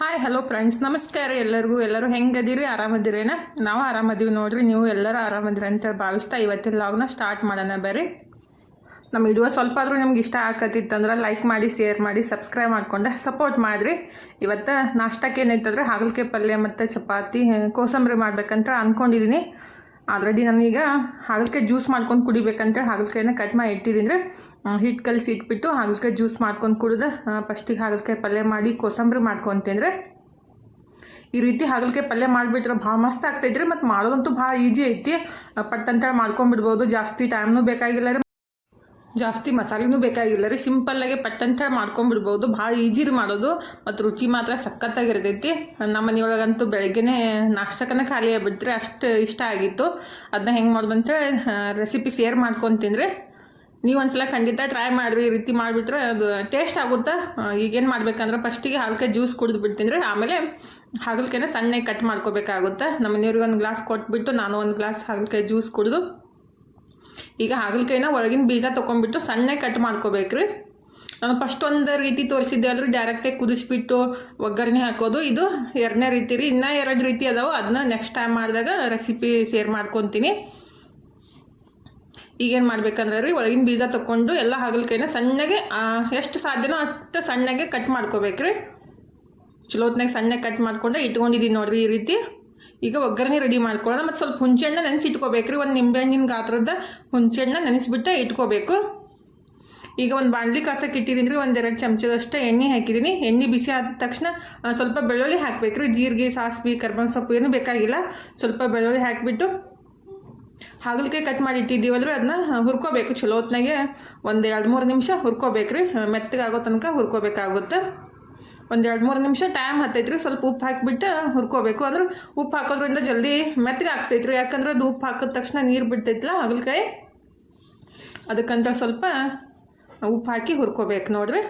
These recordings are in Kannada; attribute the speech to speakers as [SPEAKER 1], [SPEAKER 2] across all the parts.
[SPEAKER 1] ಹಾಯ್ ಹಲೋ ಫ್ರೆಂಡ್ಸ್, ನಮಸ್ಕಾರ ಎಲ್ಲರಿಗೂ. ಎಲ್ಲರೂ ಹೆಂಗದಿರಿ? ಆರಾಮದಿರೇನ? ನಾವು ಆರಾಮದೀವಿ ನೋಡ್ರಿ. ನೀವು ಎಲ್ಲರೂ ಆರಾಮದಿರಿ ಅಂತ ಭಾವಿಸ್ತಾ ಇವತ್ತಿನ ಲಾಗ್ನ ಸ್ಟಾರ್ಟ್ ಮಾಡೋಣ. ಬರ್ರಿ, ನಮ್ಮ ವಿಡಿಯೋ ಸ್ವಲ್ಪ ಆದರೂ ನಿಮ್ಗೆ ಇಷ್ಟ ಆಗತ್ತಿತ್ತಂದ್ರೆ ಲೈಕ್ ಮಾಡಿ, ಶೇರ್ ಮಾಡಿ, ಸಬ್ಸ್ಕ್ರೈಬ್ ಮಾಡ್ಕೊಂಡು ಸಪೋರ್ಟ್ ಮಾಡಿರಿ. ಇವತ್ತು ನಾಷ್ಟಕ್ಕೆ ಏನೈತಂದ್ರೆ ಹಾಗಲಕಾಯಿ ಪಲ್ಯ ಮತ್ತು ಚಪಾತಿ ಕೋಸಂಬರಿ ಮಾಡ್ಬೇಕಂತ ಅಂದ್ಕೊಂಡಿದ್ದೀನಿ. ಆಲ್ರೆಡಿ ನಾನೀಗ ಹಾಗಲಕಾಯಿ ಜ್ಯೂಸ್ ಮಾಡ್ಕೊಂಡು ಕುಡಿಬೇಕಂತ ಹಾಗಲಕಾಯಿನ ಕಟ್ ಮಾಡಿ ಇಟ್ಟಿದ್ದೀನಿ. ಹಿಟ್ಟು ಕಲಸಿ ಇಟ್ಬಿಟ್ಟು ಹಾಗಲಕಾಯಿ ಜ್ಯೂಸ್ ಮಾಡ್ಕೊಂಡು ಕುಡಿದು ಫಸ್ಟಿಗೆ ಹಾಗಲಕಾಯಿ ಪಲ್ಯ ಮಾಡಿ ಕೋಸಂಬರಿ ಮಾಡ್ಕೊತಂದ್ರೆ ಈ ರೀತಿ ಹಾಗಲಕಾಯಿ ಪಲ್ಯ ಮಾಡಿಬಿಟ್ರೆ ಭಾಳ ಮಸ್ತ್ ಆಗ್ತೈತ್ರಿ. ಮತ್ತು ಮಾಡೋದಂತೂ ಭಾಳ ಈಜಿ ಐತಿ. ಪಟ್ಟಂತ ಮಾಡ್ಕೊಂಡ್ಬಿಡ್ಬೋದು. ಜಾಸ್ತಿ ಟೈಮ್ನೂ ಬೇಕಾಗಿಲ್ಲ ರೀ, ಜಾಸ್ತಿ ಮಸಾಲೆನೂ ಬೇಕಾಗಿಲ್ಲ ರೀ. ಸಿಂಪಲ್ಲಾಗಿ ಪಟ್ಟಂತ ಮಾಡ್ಕೊಂಡ್ಬಿಡ್ಬೋದು. ಭಾಳ ಈಜಿ ರೀ ಮಾಡೋದು, ಮತ್ತು ರುಚಿ ಮಾತ್ರ ಸಖತ್ತಾಗಿರ್ತೈತಿ. ನಮ್ಮ ಮನೆಯೊಳಗಂತೂ ಬೆಳಗ್ಗೆನೇ ನಾಷ್ಟಕ್ಕನ ಖಾಲಿ ಆಗಿಬಿಡ್ತೀರಿ, ಅಷ್ಟು ಇಷ್ಟ ಆಗಿತ್ತು. ಅದನ್ನ ಹೆಂಗೆ ಮಾಡೋದಂತ ರೆಸಿಪಿ ಶೇರ್ ಮಾಡ್ಕೊತೀನಿ. ನೀವು ಒಂದ್ಸಲ ಖಂಡಿತ ಟ್ರೈ ಮಾಡಿರಿ. ಈ ರೀತಿ ಮಾಡಿಬಿಟ್ರೆ ಅದು ಟೇಸ್ಟ್ ಆಗುತ್ತೆ. ಈಗೇನು ಮಾಡ್ಬೇಕಂದ್ರೆ ಫಸ್ಟಿಗೆ ಹಾಗಲಕಾಯಿ ಜ್ಯೂಸ್ ಕುಡಿದು ಬಿಡ್ತೀನಿ ರೀ. ಆಮೇಲೆ ಹಾಗಲಕಾಯಿನ ಸಣ್ಣಗೆ ಕಟ್ ಮಾಡ್ಕೋಬೇಕಾಗುತ್ತೆ. ನಮ್ಮ ಮನೆಯವ್ರಿಗೆ ಒಂದು ಗ್ಲಾಸ್ ಕೊಟ್ಬಿಟ್ಟು ನಾನು ಒಂದು ಗ್ಲಾಸ್ ಹಾಗಲಕಾಯಿ ಜ್ಯೂಸ್ ಕುಡಿದು ಈಗ ಹಾಗಲಕಾಯಿನ ಒಳಗಿನ ಬೀಜ ತೊಗೊಂಡ್ಬಿಟ್ಟು ಸಣ್ಣಗೆ ಕಟ್ ಮಾಡ್ಕೋಬೇಕ್ರಿ. ನಾನು ಫಸ್ಟ್ ಒಂದು ರೀತಿ ತೋರಿಸಿದ್ದೆ ಆದರೂ ಡೈರೆಕ್ಟಾಗಿ ಕುದಿಸ್ಬಿಟ್ಟು ಒಗ್ಗರಣೆ ಹಾಕೋದು. ಇದು ಎರಡನೇ ರೀತಿ ರೀ. ಇನ್ನೂ 2 ರೀತಿ ಅದಾವೆ. ಅದನ್ನ ನೆಕ್ಸ್ಟ್ ಟೈಮ್ ಮಾಡಿದಾಗ ರೆಸಿಪಿ ಶೇರ್ ಮಾಡ್ಕೊತೀನಿ. ಈಗೇನು ಮಾಡ್ಬೇಕಂದ್ರೆ ರೀ, ಒಳಗಿನ ಬೀಜ ತೊಗೊಂಡು ಎಲ್ಲ ಹಾಗಲಕಾಯಿನ ಸಣ್ಣಗೆ ಎಷ್ಟು ಸಾಧ್ಯನೋ ಅಷ್ಟು ಸಣ್ಣಗೆ ಕಟ್ ಮಾಡ್ಕೋಬೇಕ್ರಿ. ಚಲೋತ್ನಾಗ ಸಣ್ಣಗೆ ಕಟ್ ಮಾಡ್ಕೊಂಡೆ ಇಟ್ಕೊಂಡಿದ್ದೀನಿ ನೋಡಿರಿ ಈ ರೀತಿ. ಈಗ ಒಗ್ಗರಣೆ ರೆಡಿ ಮಾಡ್ಕೊಳ್ಳೋಣ. ಮತ್ತು ಸ್ವಲ್ಪ ಹುಣಸೆಹಣ್ಣು ನೆನೆಸಿಟ್ಕೋಬೇಕ್ರಿ. ಒಂದು ನಿಂಬೆಹಣ್ಣಿನ ಗಾತ್ರದ ಹುಣಸೆಹಣ್ಣು ನೆನೆಸಿಬಿಟ್ಟು ಇಟ್ಕೋಬೇಕು. ಈಗ ಒಂದು ಬಾಣಲಿ ಕಾಸಕ್ಕೆ ಇಟ್ಟಿದ್ದೀನಿ ರೀ. 1-2 ಚಮಚದಷ್ಟು ಎಣ್ಣೆ ಹಾಕಿದ್ದೀನಿ. ಎಣ್ಣೆ ಬಿಸಿ ಆದ ತಕ್ಷಣ ಸ್ವಲ್ಪ ಬೆಳ್ಳುಳ್ಳಿ ಹಾಕಬೇಕ್ರಿ. ಜೀರಿಗೆ, ಸಾಸಿವೆ, ಕರ್ಬೇವಿನ ಸೊಪ್ಪು ಏನೂ ಬೇಕಾಗಿಲ್ಲ. ಸ್ವಲ್ಪ ಬೆಳ್ಳುಳ್ಳಿ ಹಾಕಿಬಿಟ್ಟು ಹಾಗಲಕಾಯಿ ಕಟ್ ಮಾಡಿ ಇಟ್ಟಿದ್ದೀವಲ್ರಿ ಅದನ್ನ ಹುರ್ಕೋಬೇಕು. ಚಲೋ ಹೊತ್ನಾಗೆ 1-2-3 ನಿಮಿಷ ಹುರ್ಕೋಬೇಕ್ರಿ. ಮೆತ್ತಗಾಗೋ ತನಕ ಹುರ್ಕೋಬೇಕಾಗುತ್ತೆ. 1-2-3 ನಿಮಿಷ ಟೈಮ್ ಹತ್ತೈತ್ರಿ. ಸ್ವಲ್ಪ ಉಪ್ಪು ಹಾಕಿಬಿಟ್ಟು ಹುರ್ಕೋಬೇಕು. ಅಂದ್ರೆ ಉಪ್ಪು ಹಾಕೋದ್ರಿಂದ ಜಲ್ದಿ ಮೆತ್ತಗೆ ಆಗ್ತೈತ್ರಿ. ಯಾಕಂದ್ರೆ ಅದು ಉಪ್ಪು ಹಾಕಿದ ತಕ್ಷಣ ನೀರು ಬಿಡ್ತೈತಿಲ್ಲ ಹಾಗಲಕಾಯಿ, ಅದಕ್ಕಂತ ಸ್ವಲ್ಪ ಉಪ್ಪು ಹಾಕಿ ಹುರ್ಕೋಬೇಕು ನೋಡ್ರಿ.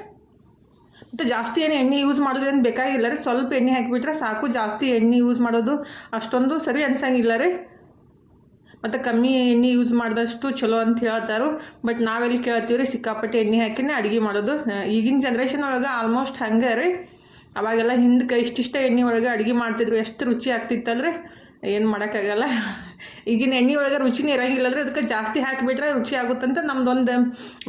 [SPEAKER 1] ಮತ್ತು ಜಾಸ್ತಿ ಏನು ಎಣ್ಣೆ ಯೂಸ್ ಮಾಡೋದೇನು ಬೇಕಾಗಿಲ್ಲ ರೀ. ಸ್ವಲ್ಪ ಎಣ್ಣೆ ಹಾಕಿಬಿಟ್ರೆ ಸಾಕು. ಜಾಸ್ತಿ ಎಣ್ಣೆ ಯೂಸ್ ಮಾಡೋದು ಅಷ್ಟೊಂದು ಸರಿ ಅನ್ಸಂಗಿಲ್ಲ ರೀ. ಮತ್ತು ಕಮ್ಮಿ ಎಣ್ಣೆ ಯೂಸ್ ಮಾಡಿದಷ್ಟು ಚಲೋ ಅಂತ ಹೇಳ್ತಾರೆ. ಬಟ್ ನಾವೆಲ್ಲಿ ಕೇಳ್ತೀವಿ ರೀ, ಸಿಕ್ಕಾಪಟ್ಟೆ ಎಣ್ಣೆ ಹಾಕಿನೇ ಅಡುಗೆ ಮಾಡೋದು. ಈಗಿನ ಜನ್ರೇಷನ್ ಒಳಗೆ ಆಲ್ಮೋಸ್ಟ್ ಹಂಗೆ ರೀ. ಅವಾಗೆಲ್ಲ ಹಿಂದಕ್ಕೆ ಇಷ್ಟಿಷ್ಟ ಎಣ್ಣೆ ಒಳಗೆ ಅಡುಗೆ ಮಾಡ್ತಿದ್ರು, ಎಷ್ಟು ರುಚಿ ಆಗ್ತಿತ್ತಲ್ರಿ. ಏನು ಮಾಡೋಕ್ಕಾಗಲ್ಲ. ಈಗಿನ ಎಣ್ಣೆ ಒಳಗೆ ರುಚಿನೇ ಇರೋಂಗಿಲ್ಲದ್ರೆ ಅದಕ್ಕೆ ಜಾಸ್ತಿ ಹಾಕಿಬಿಟ್ರೆ ರುಚಿ ಆಗುತ್ತಂತ ನಮ್ದೊಂದು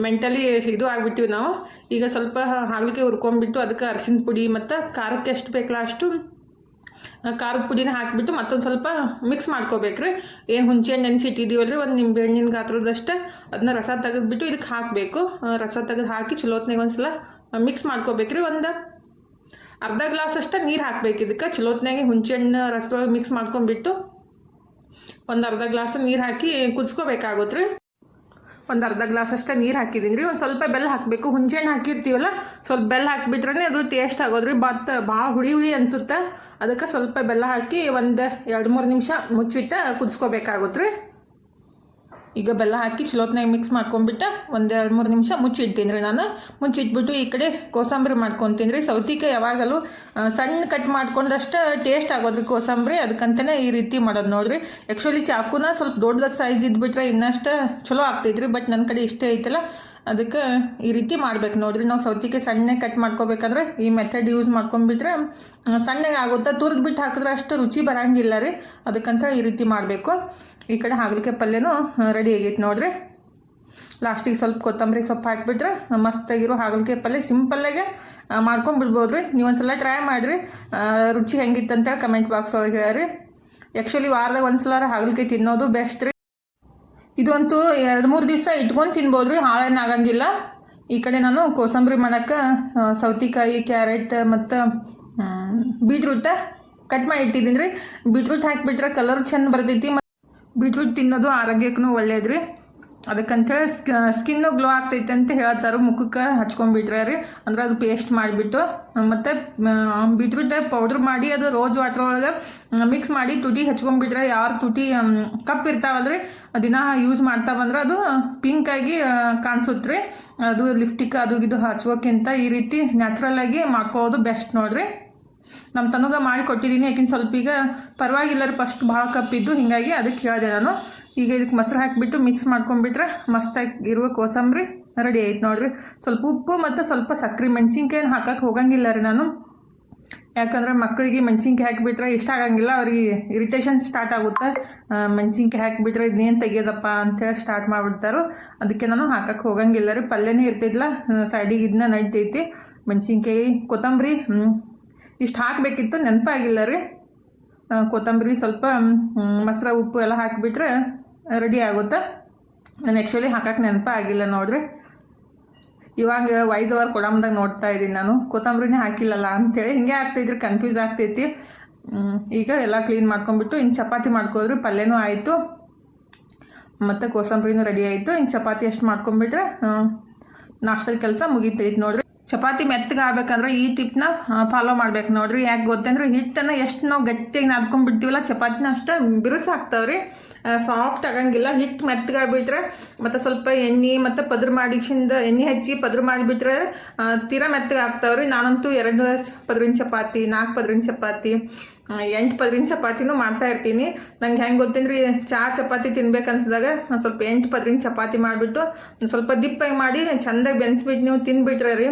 [SPEAKER 1] ಮೆಂಟಲಿ ಇದು ಆಗಿಬಿಟ್ಟಿವಿ ನಾವು. ಈಗ ಸ್ವಲ್ಪ ಹಾಗಲಕಾಯಿ ಹುರ್ಕೊಂಡ್ಬಿಟ್ಟು ಅದಕ್ಕೆ ಅರಿಶಿನ ಪುಡಿ ಮತ್ತು ಖಾರಕ್ಕೆ ಎಷ್ಟು ಬೇಕಲ್ಲ ಅಷ್ಟು ಖಾರದ ಪುಡಿನ ಹಾಕಿಬಿಟ್ಟು ಮತ್ತೊಂದು ಸ್ವಲ್ಪ ಮಿಕ್ಸ್ ಮಾಡ್ಕೋಬೇಕ್ರಿ. ಏನು ಹುಣಸೆಹಣ್ಣು ನೆನೆಸಿ ಇಟ್ಟಿದ್ದೀವಲ್ರಿ, ಒಂದು ನಿಂಬೆಹಣ್ಣಿನ ಗಾತ್ರದಷ್ಟು ಅದನ್ನ ರಸ ತೆಗೆದ್ಬಿಟ್ಟು ಇದಕ್ಕೆ ಹಾಕಬೇಕು. ರಸ ತೆಗೆದು ಹಾಕಿ ಚಲೋತ್ನಾಗ ಒಂದು ಸಲ ಮಿಕ್ಸ್ ಮಾಡ್ಕೋಬೇಕ್ರಿ. ಒಂದು ಅರ್ಧ ಗ್ಲಾಸ್ ಅಷ್ಟು ನೀರು ಹಾಕ್ಬೇಕು. ಇದಕ್ಕೆ ಚಲೋತ್ನಾಗೆ ಹುಣಸೆಹಣ್ಣು ರಸದೊಳಗೆ ಮಿಕ್ಸ್ ಮಾಡ್ಕೊಂಡ್ಬಿಟ್ಟು ಒಂದು ಅರ್ಧ ಗ್ಲಾಸ್ ನೀರು ಹಾಕಿ ಕುದಿಸ್ಕೋಬೇಕಾಗುತ್ತೆ ರೀ. ಒಂದು ಅರ್ಧ ಗ್ಲಾಸ್ ಅಷ್ಟು ನೀರು ಹಾಕಿದ್ದೀನಿ ರೀ. ಒಂದು ಸ್ವಲ್ಪ ಬೆಲ್ಲ ಹಾಕಬೇಕು. ಹುಣಸೆಹಣ್ಣು ಹಾಕಿರ್ತೀವಲ್ಲ, ಸ್ವಲ್ಪ ಬೆಲ್ಲ ಹಾಕಿಬಿಟ್ರೆ ಅದು ಟೇಸ್ಟ್ ಆಗೋದ್ರಿ. ಮತ್ತು ಭಾಳ ಹುಳಿ ಅನಿಸುತ್ತೆ. ಅದಕ್ಕೆ ಸ್ವಲ್ಪ ಬೆಲ್ಲ ಹಾಕಿ 1-2-3 ನಿಮಿಷ ಮುಚ್ಚಿಟ್ಟು ಕುದಿಸ್ಕೋಬೇಕಾಗುತ್ತೆ ರೀ. ಈಗ ಬೆಲ್ಲ ಹಾಕಿ ಚಲೋತ್ನಾಗ ಮಿಕ್ಸ್ ಮಾಡ್ಕೊಂಡ್ಬಿಟ್ಟು 1-2-3 ನಿಮಿಷ ಮುಚ್ಚಿಡ್ತೀನಿ ರೀ. ನಾನು ಮುಚ್ಚಿಟ್ಬಿಟ್ಟು ಈ ಕಡೆ ಕೋಸಂಬರಿ ಮಾಡ್ಕೊತೀನಿ ರೀ. ಸೌತೆಕಾಯಿ ಯಾವಾಗಲೂ ಸಣ್ಣ ಕಟ್ ಮಾಡ್ಕೊಂಡಷ್ಟು ಟೇಸ್ಟ್ ಆಗೋದ್ರಿ ಕೋಸಂಬರಿ. ಅದಕ್ಕಂತಲೇ ಈ ರೀತಿ ಮಾಡೋದು ನೋಡಿರಿ. ಆ್ಯಕ್ಚುಲಿ ಚಾಕುನ ಸ್ವಲ್ಪ ದೊಡ್ಡದ ಸೈಜ್ ಇದ್ಬಿಟ್ರೆ ಇನ್ನಷ್ಟು ಚಲೋ ಆಗ್ತೈತ್ರಿ. ಬಟ್ ನನ್ನ ಕಡೆ ಇಷ್ಟೇ ಐತಲ್ಲ, ಅದಕ್ಕೆ ಈ ರೀತಿ ಮಾಡ್ಬೇಕು ನೋಡಿರಿ. ನಾವು ಸೌತೆಕಾಯಿ ಸಣ್ಣ ಕಟ್ ಮಾಡ್ಕೋಬೇಕಂದ್ರೆ ಈ ಮೆಥಡ್ ಯೂಸ್ ಮಾಡ್ಕೊಂಡ್ಬಿಟ್ರೆ ಸಣ್ಣಗೆ ಆಗುತ್ತೆ. ತುರಿದ್ಬಿಟ್ಟು ಹಾಕಿದ್ರೆ ಅಷ್ಟು ರುಚಿ ಬರೋಂಗಿಲ್ಲ ರೀ. ಅದಕ್ಕಂತ ಈ ರೀತಿ ಮಾಡಬೇಕು. ಈ ಕಡೆ ಹಾಗಲಕಾಯಿ ಪಲ್ಯನೂ ರೆಡಿ ಆಗೈತೆ ನೋಡಿರಿ. ಲಾಸ್ಟಿಗೆ ಸ್ವಲ್ಪ ಕೊತ್ತಂಬರಿ ಸೊಪ್ಪು ಹಾಕಿಬಿಟ್ರೆ ಮಸ್ತಾಗಿರೋ ಹಾಗಲಕಾಯಿ ಪಲ್ಯ ಸಿಂಪಲ್ಲಾಗೆ ಮಾಡ್ಕೊಂಡ್ಬಿಡ್ಬೋದು ರೀ. ನೀವು ಒಂದು ಸಲ ಟ್ರೈ ಮಾಡಿರಿ. ರುಚಿ ಹೆಂಗಿತ್ತಂತೇಳಿ ಕಮೆಂಟ್ ಬಾಕ್ಸ್ ಒಳಗೆ ಹೇಳ್ರಿ. ಆ್ಯಕ್ಚುಲಿ ವಾರದಾಗ ಒಂದು ಸಲ ಹಾಗಲಕಾಯಿ ತಿನ್ನೋದು ಬೆಸ್ಟ್ ರೀ. ಇದಂತೂ 2-3 ದಿವಸ ಇಟ್ಕೊಂಡು ತಿನ್ಬೋದು ರೀ, ಹಾಳೇನು ಆಗಂಗಿಲ್ಲ. ಈ ಕಡೆ ನಾನು ಕೋಸಂಬರಿ ಮಾಡೋಕ್ಕೆ ಸೌತೆಕಾಯಿ, ಕ್ಯಾರೆಟ್ ಮತ್ತು ಬೀಟ್ರೂಟ ಕಟ್ ಮಾಡಿ ಇಟ್ಟಿದ್ದೀನಿ ರೀ. ಬೀಟ್ರೂಟ್ ಹಾಕಿಬಿಟ್ರೆ ಕಲರ್ ಚೆಂದ ಬರ್ತೈತಿ. ಬೀಟ್ರೂಟ್ ತಿನ್ನೋದು ಆರೋಗ್ಯಕ್ಕೂ ಒಳ್ಳೇದು ರೀ. ಅದಕ್ಕಂತೇಳಿ ಸ್ಕಿನ್ನು ಗ್ಲೋ ಆಗ್ತೈತೆ ಅಂತ ಹೇಳ್ತಾರೆ. ಮುಖಕ್ಕೆ ಹಚ್ಕೊಂಡ್ಬಿಟ್ರೆ ರೀ, ಅಂದ್ರೆ ಅದು ಪೇಸ್ಟ್ ಮಾಡಿಬಿಟ್ಟು ಮತ್ತು ಬೀಟ್ರೂಟ್ ಪೌಡ್ರ್ ಮಾಡಿ ಅದು ರೋಸ್ ವಾಟ್ರ್ ಒಳಗೆ ಮಿಕ್ಸ್ ಮಾಡಿ ತುಟಿ ಹಚ್ಕೊಂಡ್ಬಿಟ್ರೆ, ಯಾರು ತುಟಿ ಕಪ್ ಇರ್ತಾವಲ್ರಿ ದಿನ ಯೂಸ್ ಮಾಡ್ತಾ ಬಂದ್ರೆ ಅದು ಪಿಂಕಾಗಿ ಕಾಣಿಸುತ್ತೆ ರೀ. ಅದು ಲಿಫ್ಟಿಕ್ ಅದು ಇದು ಹಚ್ಕೋಕ್ಕಿಂತ ಈ ರೀತಿ ನ್ಯಾಚುರಲ್ಲಾಗಿ ಮಾಡ್ಕೊಳ್ಳೋದು ಬೆಸ್ಟ್ ನೋಡಿರಿ. ನಮ್ಮ ತನಗ ಮಾಡಿ ಕೊಟ್ಟಿದ್ದೀನಿ. ಯಾಕಿನ ಸ್ವಲ್ಪ ಈಗ ಪರವಾಗಿಲ್ಲ ರೀ, ಫಸ್ಟ್ ಭಾಳ ಕಪ್ಪಿದ್ದು, ಹೀಗಾಗಿ ಅದಕ್ಕೆ ಹೇಳಿದೆ ನಾನು. ಈಗ ಇದಕ್ಕೆ ಮೊಸರು ಹಾಕಿಬಿಟ್ಟು ಮಿಕ್ಸ್ ಮಾಡ್ಕೊಂಡ್ಬಿಟ್ರೆ ಮಸ್ತಾಗಿ ಇರುವ ಕೋಸಂಬರಿ ರೆಡಿ ಆಯ್ತು ನೋಡಿರಿ. ಸ್ವಲ್ಪ ಉಪ್ಪು ಮತ್ತು ಸ್ವಲ್ಪ ಸಕ್ಕರೆ, ಮೆಣಸಿನ್ಕಾಯಿ ಹಾಕಕ್ಕೆ ಹೋಗಂಗಿಲ್ಲ ರೀ ನಾನು. ಯಾಕಂದ್ರೆ ಮಕ್ಕಳಿಗೆ ಮೆಣಸಿನ್ಕಾಯಿ ಹಾಕಿಬಿಟ್ರೆ ಇಷ್ಟ ಆಗಂಗಿಲ್ಲ, ಅವ್ರಿಗೆ ಇರಿಟೇಷನ್ ಸ್ಟಾರ್ಟ್ ಆಗುತ್ತೆ. ಮೆಣಸಿನ್ಕಾಯಿ ಹಾಕಿಬಿಟ್ರೆ ಇದನ್ನೇನು ತೆಗಿಯೋದಪ್ಪ ಅಂತೇಳಿ ಸ್ಟಾರ್ಟ್ ಮಾಡಿಬಿಡ್ತಾರೆ. ಅದಕ್ಕೆ ನಾನು ಹಾಕಕ್ಕೆ ಹೋಗಂಗಿಲ್ಲ ರೀ. ಪಲ್ಯನೇ ಇರ್ತಿದ್ಲ, ಸೈಡಿಗೆ ಇದನ್ನ ನಡಿತೈತಿ. ಮೆಣಸಿನ್ಕಾಯಿ, ಕೊತ್ತಂಬರಿ ಇಷ್ಟು ಹಾಕಬೇಕಿತ್ತು, ನೆನಪಾಗಿಲ್ಲ ರೀ. ಕೊತ್ತಂಬರಿ ಸ್ವಲ್ಪ ಮೊಸರು ಉಪ್ಪು ಎಲ್ಲ ಹಾಕಿಬಿಟ್ರೆ ರೆಡಿ ಆಗುತ್ತೆ. ನಾನು ಆ್ಯಕ್ಚುಲಿ ಹಾಕಕ್ಕೆ ನೆನಪಾಗಿಲ್ಲ ನೋಡ್ರಿ. ಇವಾಗ ವಾಯ್ಸ್ ಓವರ್ ಕೊಡಂದಾಗ ನೋಡ್ತಾ ಇದ್ದೀನಿ ನಾನು, ಕೊತ್ತಂಬರಿನೇ ಹಾಕಿಲ್ಲಲ್ಲ ಅಂಥೇಳಿ. ಹಿಂಗೆ ಆಗ್ತೈತ್ರಿ, ಕನ್ಫ್ಯೂಸ್ ಆಗ್ತೈತಿ. ಈಗ ಎಲ್ಲ ಕ್ಲೀನ್ ಮಾಡ್ಕೊಂಬಿಟ್ಟು ಇನ್ನು ಚಪಾತಿ ಮಾಡ್ಕೋದ್ರಿ. ಪಲ್ಯನೂ ಆಯಿತು ಮತ್ತು ಕೋಸಂಬರಿನೂ ರೆಡಿ ಆಯಿತು. ಇನ್ನು ಚಪಾತಿ ಎಷ್ಟು ಮಾಡ್ಕೊಂಬಿಟ್ರೆ ನಾಷ್ಟದ ಕೆಲಸ ಮುಗಿತೈತಿ ನೋಡ್ರಿ. ಚಪಾತಿ ಮೆತ್ತಗೆ ಆಗ್ಬೇಕಂದ್ರೆ ಈ ಟಿಪ್ನ ಫಾಲೋ ಮಾಡ್ಬೇಕು ನೋಡ್ರಿ. ಯಾಕೆ ಗೊತ್ತಂದ್ರೆ ಹಿಟ್ಟನ್ನು ಎಷ್ಟು ನಾವು ಗಟ್ಟಿಯಾಗಿ ನಾದ್ಕೊಂಡ್ಬಿಡ್ತೀವಲ್ಲ, ಚಪಾತಿನ ಅಷ್ಟು ಬಿರುಸಾಗ್ತಾವ್ರಿ, ಸಾಫ್ಟ್ ಆಗಂಗಿಲ್ಲ. ಹಿಟ್ಟು ಮೆತ್ತಗಾಗ್ಬಿಟ್ರೆ ಮತ್ತು ಸ್ವಲ್ಪ ಎಣ್ಣೆ ಮತ್ತು ಪದ್ರ ಮಾಡಿಸಿಂದ ಎಣ್ಣೆ ಹಚ್ಚಿ ಪದ್ರ ಮಾಡಿಬಿಟ್ರೆ ತೀರಾ ಮೆತ್ತಗೆ ಆಗ್ತಾವ್ರಿ. ನಾನಂತೂ 2 ಪದ್ರಿನ ಚಪಾತಿ, 4 ಪದ್ರಿನ ಚಪಾತಿ, 8 ಪದ್ರಿನ ಚಪಾತಿನೂ ಮಾಡ್ತಾ ಇರ್ತೀನಿ. ನಂಗೆ ಹೆಂಗೆ ಗೊತ್ತಂದ್ರೆ ಚಪಾತಿ ತಿನ್ಬೇಕು ಅನ್ಸಿದಾಗ ನಾನು ಸ್ವಲ್ಪ 8 ಪದ್ರಿನ ಚಪಾತಿ ಮಾಡಿಬಿಟ್ಟು ಸ್ವಲ್ಪ ದಿಪ್ಪಾಗಿ ಮಾಡಿ ಚೆಂದಾಗಿ ಬೆನ್ಸ್ಬಿಟ್ಟು ನೀವು ತಿನ್ಬಿಟ್ರೆ ರೀ,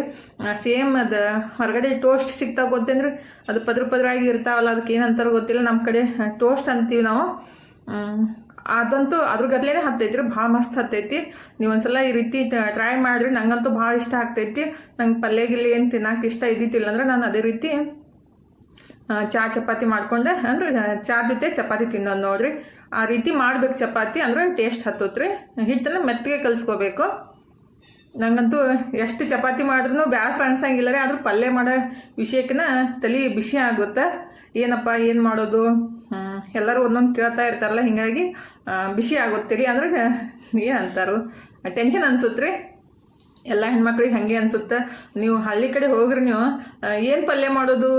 [SPEAKER 1] ಸೇಮ್ ಅದು ಹೊರಗಡೆ ಟೋಸ್ಟ್ ಸಿಗ್ತಾವೆ ಗೊತ್ತಂದ್ರೆ ಅದು ಪದ್ರಾಗಿ ಇರ್ತಾವಲ್ಲ, ಅದಕ್ಕೆ ಏನಂತಾರೋ ಗೊತ್ತಿಲ್ಲ, ನಮ್ಮ ಕಡೆ ಟೋಸ್ಟ್ ಅಂತೀವಿ ನಾವು. ಅದಂತೂ ಅದ್ರ ಗತ್ಲೇನೆ ಹತ್ತೈತಿ ರೀ, ಭಾಳ ಮಸ್ತ್ ಹತ್ತೈತಿ. ನೀವು ಒಂದ್ಸಲ ಈ ರೀತಿ ಟ್ರೈ ಮಾಡಿರಿ. ನಂಗಂತೂ ಭಾಳ ಇಷ್ಟ ಆಗ್ತೈತಿ. ನಂಗೆ ಪಲ್ಯಗಿಲ್ಲಿ ಏನು ತಿನ್ನೋಕೆ ಇಷ್ಟ ಇದ್ದಿತ್ತಿಲ್ಲ ಅಂದ್ರೆ ನಾನು ಅದೇ ರೀತಿ ಚಪಾತಿ ಮಾಡ್ಕೊಂಡೆ ಅಂದ್ರೆ ಜೊತೆ ಚಪಾತಿ ತಿನ್ನೋದು ನೋಡ್ರಿ. ಆ ರೀತಿ ಮಾಡ್ಬೇಕು ಚಪಾತಿ, ಅಂದ್ರೆ ಟೇಸ್ಟ್ ಹತ್ತೋತ್ರಿ. ಹಿಟ್ಟನ್ನು ಮೆತ್ತಗೆ ಕಲಿಸ್ಕೋಬೇಕು. ನಂಗಂತೂ ಎಷ್ಟು ಚಪಾತಿ ಮಾಡಿದ್ರೂ ಬೇಸರ ಅನ್ಸಂಗಿಲ್ಲ ರೀ. ಆದ್ರೂ ಪಲ್ಯ ಮಾಡೋ ವಿಷಯಕ್ಕಿನ ತಲೆ ಬಿಸಿ ಆಗುತ್ತೆ. ಏನಪ್ಪ ಏನು ಮಾಡೋದು, ಎಲ್ಲರೂ ಒಂದೊಂದು ಕೇಳ್ತಾ ಇರ್ತಾರಲ್ಲ, ಹೀಗಾಗಿ ಬಿಸಿ ಆಗುತ್ತೆ ರೀ. ಅಂದ್ರೆ ಏನು ಅಂತಾರೋ ಟೆನ್ಷನ್ ಅನ್ಸುತ್ತೆ ರೀ. ಎಲ್ಲ ಹೆಣ್ಮಕ್ಳಿಗೆ ಹಾಗೆ ಅನಿಸುತ್ತೆ. ನೀವು ಹಳ್ಳಿ ಕಡೆ ಹೋಗ್ರಿ, ನೀವು ಏನು ಪಲ್ಯ ಮಾಡೋದು,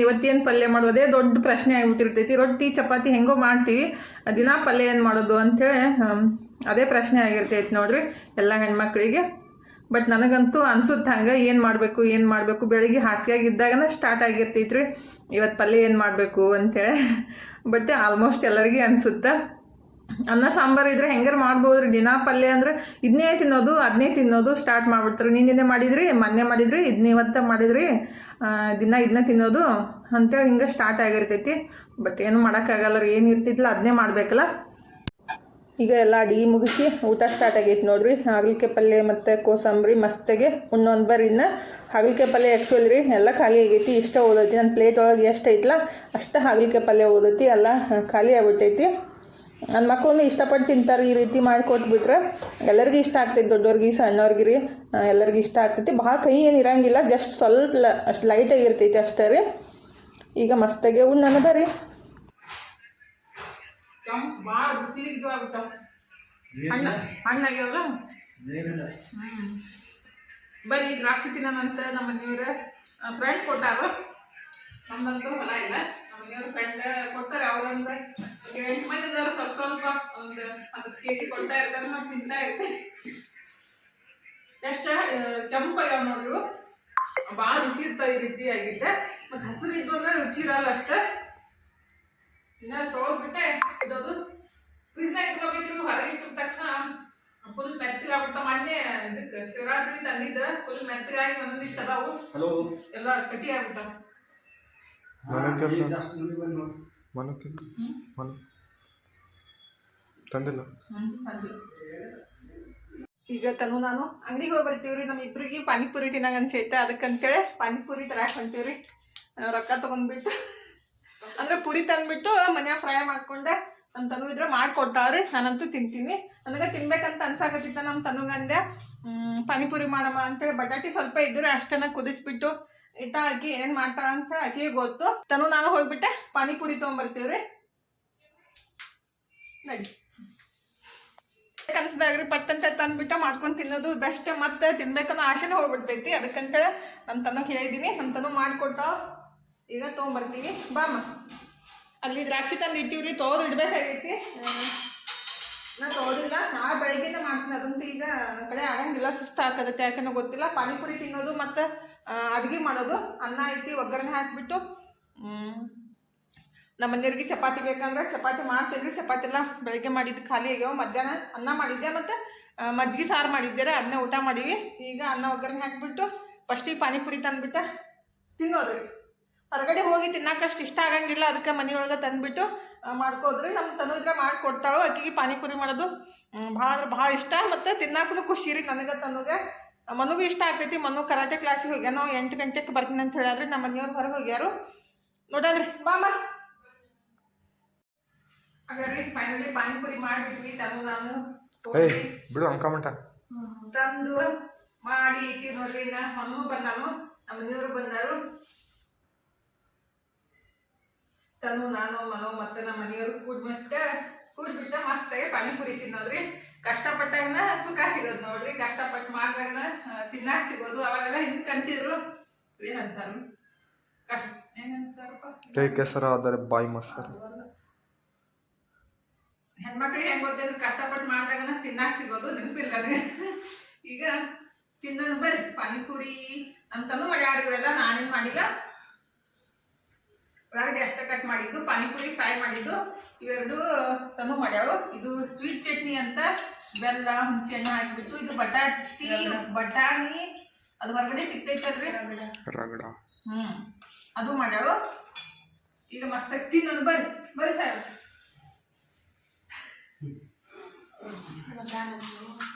[SPEAKER 1] ಇವತ್ತೇನು ಪಲ್ಯ ಮಾಡೋದು, ಅದೇ ದೊಡ್ಡ ಪ್ರಶ್ನೆ ಆಗಿಬಿಟ್ಟಿರ್ತೈತಿ. ರೊಟ್ಟಿ ಚಪಾತಿ ಹೆಂಗೋ ಮಾಡ್ತೀವಿ, ದಿನ ಪಲ್ಯ ಏನು ಮಾಡೋದು ಅಂಥೇಳಿ ಅದೇ ಪ್ರಶ್ನೆ ಆಗಿರ್ತೈತಿ ನೋಡ್ರಿ ಎಲ್ಲ ಹೆಣ್ಮಕ್ಳಿಗೆ. ಬಟ್ ನನಗಂತೂ ಅನ್ಸುತ್ತೆ ಹಂಗೆ, ಏನು ಮಾಡಬೇಕು ಬೆಳಿಗ್ಗೆ ಹಾಸಿಗೆಯಾಗಿದ್ದಾಗನ ಸ್ಟಾರ್ಟ್ ಆಗಿರ್ತೈತಿ ರೀ, ಇವತ್ತು ಪಲ್ಯ ಏನು ಮಾಡಬೇಕು ಅಂಥೇಳಿ. ಬಟ್ ಆಲ್ಮೋಸ್ಟ್ ಎಲ್ಲರಿಗೂ ಅನಿಸುತ್ತೆ. ಅನ್ನ ಸಾಂಬಾರು ಇದ್ರೆ ಹೆಂಗಾರು ಮಾಡ್ಬೋದು ರೀ. ದಿನ ಪಲ್ಯ ಅಂದ್ರೆ ಇದನ್ನೇ ತಿನ್ನೋದು ಅದನ್ನೇ ತಿನ್ನೋದು ಸ್ಟಾರ್ಟ್ ಮಾಡಿಬಿಡ್ತಾರೆ. ನಿನ್ನೆ ಮಾಡಿದ್ರಿ, ಮೊನ್ನೆ ಮಾಡಿದ್ರಿ, ಇದನ್ನ ಇವತ್ತು ಮಾಡಿದ್ರಿ, ದಿನ ಇದನ್ನ ತಿನ್ನೋದು ಅಂತೇಳಿ ಹಿಂಗೆ ಸ್ಟಾರ್ಟ್ ಆಗಿರ್ತೈತಿ. ಬಟ್ ಏನು ಮಾಡೋಕ್ಕಾಗಲ್ಲ ರೀ, ಏನು ಇರ್ತಿದ್ಲ ಅದನ್ನೇ ಮಾಡಬೇಕಲ್ಲ. ಈಗ ಎಲ್ಲ ಅಡುಗೆ ಮುಗಿಸಿ ಊಟ ಸ್ಟಾರ್ಟ್ ಆಗೈತೆ ನೋಡ್ರಿ. ಹಾಗಲಕಾಯಿ ಪಲ್ಯ ಮತ್ತು ಕೋಸಂಬರಿ ಮಸ್ತಾಗೆ ಉಣ್ಣೊಂದು ಬರ್ರಿ. ಇನ್ನು ಹಾಗಲಕಾಯಿ ಪಲ್ಯ ಆ್ಯಕ್ಚುಲಿ ರೀ ಎಲ್ಲ ಖಾಲಿ ಆಗೈತಿ. ಇಷ್ಟ ಓದೈತಿ ನನ್ನ ಪ್ಲೇಟ್ ಒಳಗೆ ಎಷ್ಟು ಐತಲ್ಲ ಅಷ್ಟು ಹಾಗಲಕಾಯಿ ಪಲ್ಯ ಓದೈತಿ, ಎಲ್ಲ ಖಾಲಿ ಆಗ್ಬಿಟ್ಟೈತಿ. ನನ್ನ ಮಕ್ಕಳನ್ನು ಇಷ್ಟಪಟ್ಟು ತಿಂತಾರೆ. ಈ ರೀತಿ ಮಾಡಿಕೊಟ್ಬಿಟ್ರೆ ಎಲ್ಲರಿಗೂ ಇಷ್ಟ ಆಗ್ತೈತಿ, ದೊಡ್ಡವ್ರಿಗೆ ಸಣ್ಣವ್ರಿಗೆ ರೀ ಎಲ್ಲರಿಗೂ ಇಷ್ಟ ಆಗ್ತೈತಿ. ಭಾಳ ಕೈ ಏನು ಇರೋಂಗಿಲ್ಲ, ಜಸ್ಟ್ ಸ್ವಲ್ಪ ಅಷ್ಟು ಲೈಟಾಗಿರ್ತೈತಿ ಅಷ್ಟೇ ರೀ. ಈಗ ಮಸ್ತಾಗೆ ಉಣ್ಣನ ಬರ್ರಿ. ಭಾಳ ಬಿಸಿಲಿಗೆ ಆಗ್ಬಿಟ್ಟಾವ ಹಣ್ಣಾಗ್ಯಾವಲ್ಲ. ಬರೀ ದ್ರಾಕ್ಷಿ ತಿನ್ನೋಣಂತ ನಮ್ಮ ಮನೆಯವ್ರ ಫ್ರೆಂಡ್ ಕೊಟ್ಟಾರ. ನಮ್ಮಂತೂ ಹೊಲ ಇಲ್ಲ, ನಮ್ಮ ಮನೆಯವ್ರ ಫ್ರೆಂಡ್ ಕೊಡ್ತಾರೆ. ಅವ್ರಂದ್ರೆ 8 ಮಂದಿ ಇದ್ದಾರೆ, ಸ್ವಲ್ಪ ಒಂದು 10 kg ಕೊಡ್ತಾ ಇರ್ತಾರೆ, ನಾವು ತಿಂತಾ ಇರ್ತೀವಿ. ಎಷ್ಟು ಕೆಂಪಾಗ್ಯಾವ ನೋಡ್ರಿ, ಭಾಳ ರುಚಿ ಇರ್ತಾವೆ ಈ ರೀತಿ ಆಗಿದ್ದೆ. ಮತ್ತು ಹಸಿರು ಇದ್ದು ಅಂದ್ರೆ ರುಚಿ ಇರಲ್ಲ ಅಷ್ಟೇ. ಇನ್ನು ತೊಗೊಳ್ಬಿಟ್ಟೆ ಇಡೋದು, ಫ್ರಿಜ್ನಾಗ ಇಟ್ಕೋಬೇಕಿದ್ರು. ಹೊರಗೆ ಇಟ್ಟ ತಕ್ಷಣ ಫುಲ್ ಮೆತ್ತಗಾಗ್ಬಿಡ್ತಾವ. ಮೊನ್ನೆ ಇದಕ್ಕೆ ಶಿವರಾತ್ರಿ ತಂದಿದ್ದ ಫುಲ್ ಮೆತ್ತಗಾಗಿ ಒಂದೊಂದಿಷ್ಟು ಅದಾವು, ಎಲ್ಲ ಕಟ್ಟಿ ಆಗ್ಬಿಟ್ಟಾವ. ತಂದಿಲ್ಲ. ಈಗ ನಾನು ಅಂಗಡಿಗೆ ಹೋಗಿ ಬರ್ತೀವ್ರಿ. ನಮ್ಮ ಇಬ್ಬರಿಗೆ ಪಾನಿಪುರಿ ತಿನ್ನಂಗ ಅನ್ಸೈತೆ, ಅದಕ್ಕಂತೇಳಿ ಪಾನಿಪುರಿ ತರಕ್ಕೆ ಹೊಂತೀವ್ರಿ. ರೊಕ್ಕ ತೊಗೊಂಡ್ಬಿಟ್ಟು ಅಂದ್ರೆ ಪುರಿ ತಂದ್ಬಿಟ್ಟು ಮನ್ಯಾಗ ಫ್ರೈ ಮಾಡ್ಕೊಂಡೆ ನಮ್ಮ ತನು ಇದ್ರೆ ಮಾಡಿಕೊಟ್ಟಾವ್ರಿ. ನಾನಂತೂ ತಿಂತೀನಿ. ನನಗೆ ತಿನ್ಬೇಕಂತ ಅನ್ಸಾಕತ್ತಿತ್ತ. ನಮ್ಮ ತನುಗಂದೆ ಪಾನಿಪುರಿ ಮಾಡಮ್ಮ ಅಂತೇಳಿ ಬಟಾಟಿ ಸ್ವಲ್ಪ ಇದ್ರೆ ಅಷ್ಟನ್ನ ಕುದಿಸ್ಬಿಟ್ಟು ಇಟ್ಟ ಹಾಕಿ ಏನು ಮಾಡ್ತಾರ ಅಂತ ಆಕಿಗೆ ಗೊತ್ತು. ನಾನು ಹೋಗ್ಬಿಟ್ಟೆ ಪಾನಿಪುರಿ ತೊಗೊಂಬರ್ತೀವ್ರಿ. ನಡಿ ಕನ್ಸ್ದಾಗ್ರಿ ಪಟ್ಟಂತ ತಂದ್ಬಿಟ್ಟು ಮಾಡ್ಕೊಂಡು ತಿನ್ನೋದು ಬೆಸ್ಟ್. ಮತ್ತೆ ತಿನ್ಬೇಕನ್ನೋ ಆಸೆನೂ ಹೋಗ್ಬಿಡ್ತೈತಿ. ಅದಕ್ಕಂತೇಳಿ ನಮ್ಮ ತನಗೆ ಹೇಳಿದ್ದೀನಿ, ನಮ್ಮ ತನು ಮಾಡಿಕೊಟ್ಟ. ಈಗ ತೊಗೊಂಬರ್ತೀವಿ ಬಾಮ್ಮ. ಅಲ್ಲಿ ದ್ರಾಕ್ಷಿ ತಂದು ಇಟ್ಟಿವ್ರಿ, ತೊಗೊದು ಇಡಬೇಕಾಗೈತಿ. ನಾ ತೊಗೊದಿಲ್ಲ, ನಾಳೆ ಬೆಳಗ್ಗೆನೇ ಮಾಡ್ತೀನಿ. ಅದಂತೂ ಈಗ ನನ್ನ ಕಡೆ ಆಗಂಗಿಲ್ಲ, ಸುಸ್ತು ಹಾಕೋದಕ್ಕೆ. ಯಾಕೆನೋ ಗೊತ್ತಿಲ್ಲ. ಪಾನಿಪುರಿ ತಿನ್ನೋದು ಮತ್ತು ಅಡುಗೆ ಮಾಡೋದು. ಅನ್ನ ಐತಿ, ಒಗ್ಗರಣೆ ಹಾಕಿಬಿಟ್ಟು ನಮ್ಮ ಮನೆಯವ್ರಿಗೆ ಚಪಾತಿ ಬೇಕಂದ್ರೆ ಚಪಾತಿ ಮಾಡ್ತಿದ್ರಿ. ಚಪಾತಿ ಎಲ್ಲ ಬೆಳಗ್ಗೆ ಮಾಡಿದ್ದು ಖಾಲಿ ಆಗ್ಯಾವ. ಮಧ್ಯಾಹ್ನ ಅನ್ನ ಮಾಡಿದ್ದೆ ಮತ್ತು ಮಜ್ಜಿಗೆ ಸಾರು ಮಾಡಿದ್ದೀರ, ಅದನ್ನೇ ಊಟ ಮಾಡೀವಿ. ಈಗ ಅನ್ನ ಒಗ್ಗರಣೆ ಹಾಕಿಬಿಟ್ಟು ಫಸ್ಟಿಗೆ ಪಾನಿಪುರಿ ತಂದುಬಿಟ್ಟು ತಿನ್ನೋದ್ರಿ. ಹೊರಗಡೆ ಹೋಗಿ ತಿನ್ನಕ್ಕಷ್ಟು ಇಷ್ಟ ಆಗಂಗಿಲ್ಲ, ಅದಕ್ಕೆ ಮನೆಯೊಳಗೆ ತಂದುಬಿಟ್ಟು ಮಾಡ್ಕೋದ್ರಿ. ನಮ್ಮ ತನುಜ ಮಾಡಿಕೊಡ್ತಾಳು. ಆಕೆಗೆ ಪಾನಿಪುರಿ ಮಾಡೋದು ಭಾಳ ಇಷ್ಟ, ಮತ್ತು ತಿನ್ನಕ್ಕೂ ಖುಷಿ ರೀ ನನಗೆ. ಮನಗೂ ಇಷ್ಟ ಆಗ್ತೈತಿ. ಮನು ಕರಾಟೆ ಕ್ಲಾಸಿಗೆ ಹೋಗ್ಯಾನೋ 8 ಗಂಟೆಗೆ ಬರ್ತೀನಿ ಅಂತ ಹೇಳಿದ್ರಿ. ನಮ್ಮ ಮನೆಯವ್ರು ಹೊರಗೆ ಹೋಗ್ಯಾರು ನೋಡಲ್ರಿ. ಬಾಮ ಹಾಗಾದ್ರಿ ಫೈನಲಿ ಪಾನಿಪುರಿ ಮಾಡಿಬಿಟ್ವಿ. ನಾನು
[SPEAKER 2] ಬಿಡು ಅಂಕಮಂಟ
[SPEAKER 1] ತಂದು ಮಾಡಿ ಇಟ್ಟಿ ನೋಡ್ರಿ. ಈಗ ಮನು ಬಂದಾನು, ನಮ್ಮ ಮನೆಯವರು ಬಂದರು. ತನು ನಾನು ಮನು ಮತ್ತು ನಮ್ಮ ಮನೆಯವರು ಕೂಡ್ಬಿಟ್ಟ ಮಸ್ತಾಗಿ ಪಾನಿಪುರಿ ತಿನ್ನೋದ್ರಿ. ಕಷ್ಟಪಟ್ಟಾಗನ ಸುಖ ಸಿಗೋದು ನೋಡ್ರಿ. ಕಷ್ಟಪಟ್ಟು ಮಾಡಿದಾಗನ ತಿನ್ನಾಕ ಸಿಗೋದು. ಅವಾಗೆಲ್ಲ ಹಿಂಗೆ ಕಂತಿದ್ರು ಏನಂತಾರ ಏನಂತಾರಪ್ಪ
[SPEAKER 2] ಕೆಸರ ಆದರೆ ಬಾಯಿ ಮೊಸರು.
[SPEAKER 1] ಹೆಣ್ಮಕ್ಳಿಗೆ ಹೆಂಗೆ ಗೊತ್ತಿದ್ರು ಕಷ್ಟಪಟ್ಟು ಮಾಡಿದಾಗನ ತಿನ್ನಾಕ ಸಿಗೋದು. ನೆನಪಿಲ್ಲ ನನಗೆ. ಈಗ ತಿನ್ನೋಣ ಬರ್ರಿ ಪಾನಿಪುರಿ. ನಮ್ಮ ತನು ಮಾಡ್ಯಾಡಿವೆಲ್ಲ, ನಾನೇನು ಮಾಡಿಲ್ಲ. ಒಳಗಡೆ ಅಷ್ಟೇ ಕಟ್ ಮಾಡಿದ್ದು, ಪಾನಿಪುರಿ ಫ್ರೈ ಮಾಡಿದ್ದು ಇವೆರಡು ತನು ಮಾಡ್ಯಾಳು. ಇದು ಸ್ವೀಟ್ ಚಟ್ನಿ ಅಂತ ಬೆಲ್ಲ ಹುಂಚೆ ಹಣ್ಣು ಹಾಕಿಬಿಟ್ಟು, ಇದು ಬಟಾಣಿ ಅದು ಹೊರಗಡೆ ಸಿಗ್ತೈತಲ್ರಿ
[SPEAKER 2] ರಗಡ,
[SPEAKER 1] ಅದು ಮಾಡ್ಯಾಳು. ಈಗ ಮಸ್ತಾಗಿ ತಿನ್ನೋಣ ಬರ್ರಿ ಸರ್.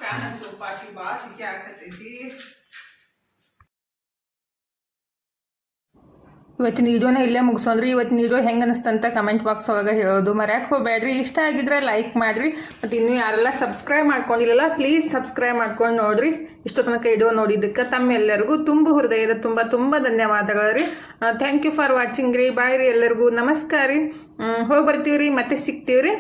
[SPEAKER 1] ಫ್ಯಾನ್ ಅಂತೂ ಪಾಟಿ ಭಾಳ ಸಿಕ್ಕಿ ಆಗ್ತೈತಿ. ಇವತ್ತಿನ ವಿಡಿಯೋನ ಇಲ್ಲೇ ಮುಗಿಸೋದ್ರಿ. ಇವತ್ತಿನ ವಿಡಿಯೋ ಹೆಂಗೆ ಅನಿಸ್ತಂತ ಕಮೆಂಟ್ ಬಾಕ್ಸ್ ಒಳಗೆ ಹೇಳೋದು ಮರ್ಯಾಕೆ ಹೋಗಬೇಡ್ರಿ. ಇಷ್ಟ ಆಗಿದ್ರೆ ಲೈಕ್ ಮಾಡಿರಿ. ಮತ್ತು ಇನ್ನೂ ಯಾರೆಲ್ಲ ಸಬ್ಸ್ಕ್ರೈಬ್ ಮಾಡ್ಕೊಂಡಿಲ್ಲಲ್ಲ ಪ್ಲೀಸ್ ಸಬ್ಸ್ಕ್ರೈಬ್ ಮಾಡ್ಕೊಂಡು ನೋಡಿರಿ. ಇಷ್ಟೋ ತನಕ ವಿಡಿಯೋ ನೋಡಿದ್ದಕ್ಕೆ ತಮ್ಮೆಲ್ಲರಿಗೂ ಹೃದಯದ ತುಂಬ ಧನ್ಯವಾದಗಳು ರೀ. ಥ್ಯಾಂಕ್ ಯು ಫಾರ್ ವಾಚಿಂಗ್ ರೀ. ಬಾಯ್ ರೀ ಎಲ್ಲರಿಗೂ. ನಮಸ್ಕಾರ ರೀ. ಹೋಗಿ ಬರ್ತೀವಿ ರೀ, ಮತ್ತೆ ಸಿಗ್ತೀವಿ ರೀ.